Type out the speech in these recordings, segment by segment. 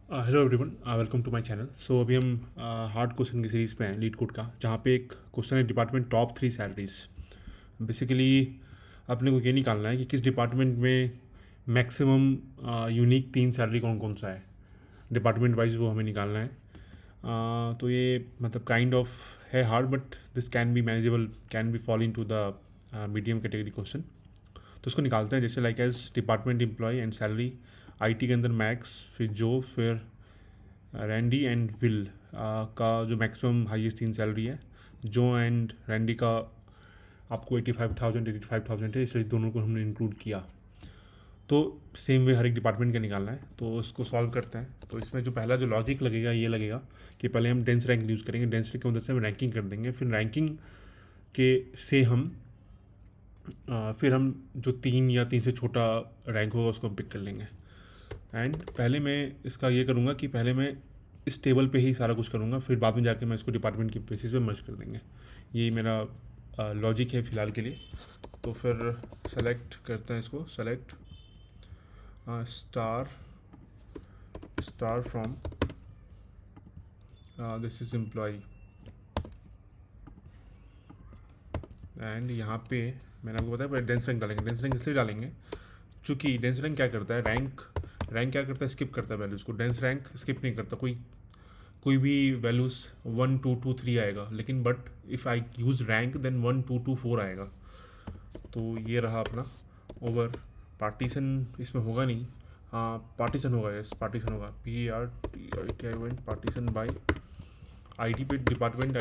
Hello everyone, welcome to my channel. So अभी हम hard question की सीरीज़ पे हैं लीड कोड का, जहाँ पे एक क्वेश्चन है डिपार्टमेंट टॉप 3 सैलरीज। बेसिकली अपने को ये निकालना है कि किस डिपार्टमेंट में मैक्सिमम यूनिक 3 सैलरी कौन कौन सा है। डिपार्टमेंट वाइज वो हमें निकालना है। तो ये मतलब काइंड ऑफ है hard, but this can be manageable, can be fall into the medium category question. तो उसको निकालते हैं, जैसे like as department employee and salary. IT के अंदर मैक्स, फिर जो, फिर रैंडी एंड विल का जो मैक्सिमम हाईएस्ट 3 सैलरी है। जो एंड रैंडी का आपको 85,000 है, इसलिए दोनों को हमने इंक्लूड किया। तो सेम वे हर एक डिपार्टमेंट का निकालना है, तो उसको सॉल्व करते हैं। तो इसमें जो पहला जो लॉजिक लगेगा ये लगेगा कि पहले हम डेंस रैंक यूज़ करेंगे। डेंस रैंक की मदद से हम रैंकिंग कर देंगे, फिर रैंकिंग के से हम फिर हम जो 3 से छोटा रैंक होगा उसको हम पिक कर लेंगे। एंड पहले मैं इसका ये करूँगा कि पहले मैं इस टेबल पे ही सारा कुछ करूँगा, फिर बाद में जाके मैं इसको डिपार्टमेंट की बेसिस पे मर्ज कर देंगे। ये मेरा लॉजिक है फ़िलहाल के लिए। तो फिर सेलेक्ट करते हैं इसको, select star star from this is employee. And यहाँ पे मैंने आपको बताया डेंस रैंक डालेंगे। डेंस रैंक इसलिए डालेंगे चूँकि डेंस रैंक क्या करता है, रैंक क्या करता है, स्किप करता है वैल्यूज़ को। डेंस रैंक स्किप नहीं करता, कोई भी वैल्यूज़ 1 2 2 3 आएगा, लेकिन but if I use rank then 1 2 2 4 आएगा। तो ये रहा अपना ओवर। पार्टीशन इसमें होगा नहीं, हाँ पार्टीशन होगा, यस पार्टीशन होगा, PARTITION पार्टीशन बाय आईडी पे, डिपार्टमेंट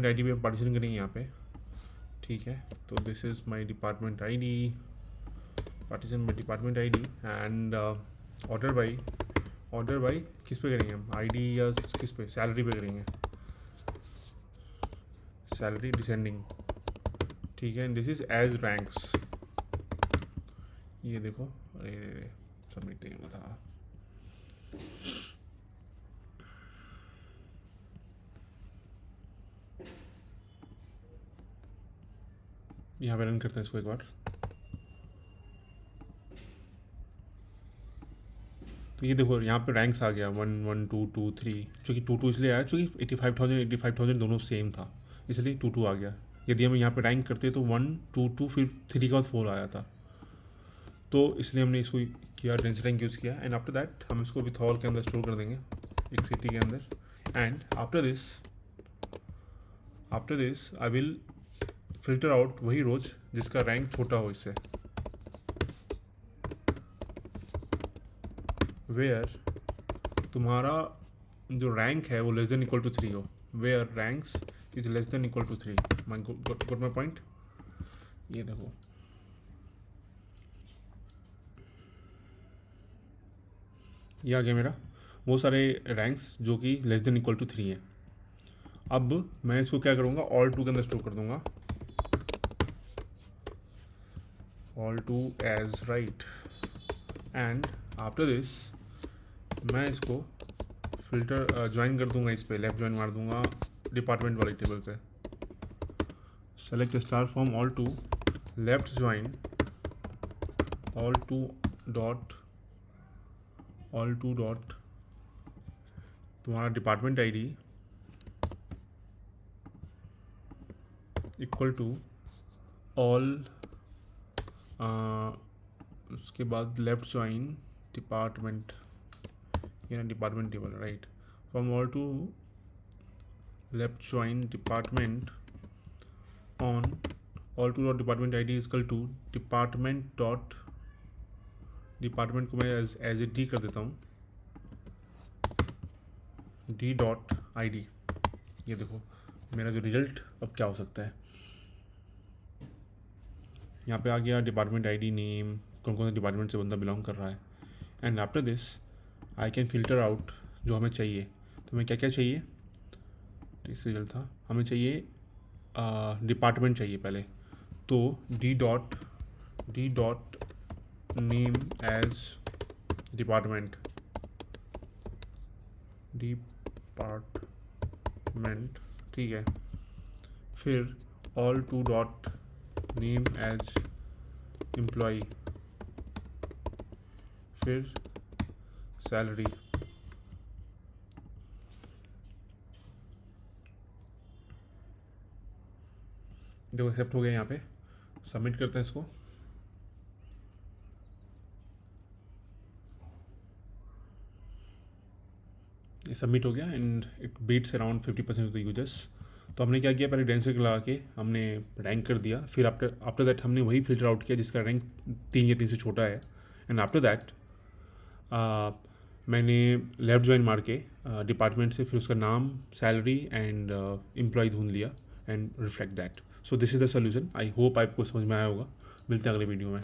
आईडी पे पार्टीशन करेंगे यहाँ पे। ठीक है, तो this is my department ID, partition by department ID. And order by किस पे करेंगे हम, आईडी या किस पे, सैलरी पे करेंगे, सैलरी डिसेंडिंग। ठीक है, दिस इज एज रैंक्स। ये देखो, अरे सबमिट नहीं हुआ था। यहाँ पे रन करते हैं इसको एक बार। तो ये देखो यहाँ पे रैंक्स आ गया 1 1 2 2 3। चूँकि 2 2 इसलिए आया चूँकि 85,000 दोनों सेम था, इसलिए 2 2 आ गया। यदि हम यहाँ पे रैंक करते तो 1 2 2 फिर 3 के बाद 4 आया था। तो इसलिए हमने इसको किया, डेंस रैंक यूज़ किया। एंड आफ्टर दैट हम इसको विथ ऑल के अंदर स्टोर कर देंगे, एक सिटी के अंदर। And after this I will filter out वही रोज जिसका रैंक छोटा हो इससे, वेयर तुम्हारा जो रैंक है वो लेस देन इक्वल टू 3 हो, where ranks is less than equal to 3। Got my point. ये देखो, ये आ गया मेरा वो सारे रैंक्स जो कि लेस देन इक्वल टू 3 है। अब मैं इसको क्या करूँगा, ऑल टू के अंदर स्टोर कर दूंगा, all two as right. And after this मैं इसको फिल्टर ज्वाइन कर दूंगा, इस पे लेफ्ट ज्वाइन मार दूंगा डिपार्टमेंट वाले टेबल पे। Select star from all two, left join all two dot तुम्हारा department ID equal to all, उसके बाद लेफ्ट ज्वाइन डिपार्टमेंट, ये ना department table right, from all two left join department on all two dot department ID equal to department को मैं as A D कर देता हूँ, डी डॉट आई डी। ये देखो मेरा जो रिजल्ट अब क्या हो सकता है, यहाँ पे आ गया डिपार्टमेंट आईडी, नेम, कौन कौन से डिपार्टमेंट से बंदा बिलोंग कर रहा है। And after this I can filter out जो हमें चाहिए। तो हमें क्या क्या चाहिए, इस रिजल्ट था, हमें चाहिए डिपार्टमेंट चाहिए पहले। तो D dot name as department, ठीक है। फिर all two dot name as employee, फिर सैलरी, देखो एक्सेप्ट हो गया। यहाँ पे सबमिट करते हैं इसको। ये सबमिट हो गया and it beats around 50% of the users. तो हमने क्या किया, पहले डेंसर लगा के हमने रैंक कर दिया, फिर आफ्टर दैट हमने वही फिल्टर आउट किया जिसका रैंक 3 या 3 से छोटा है। एंड आफ्टर दैट मैंने लेफ्ट ज्वाइन मार के डिपार्टमेंट से फिर उसका नाम, सैलरी एंड एम्प्लॉय ढूंढ लिया and reflect that. So this is the solution. I hope आपको समझ में आया होगा। मिलते हैं अगले वीडियो में।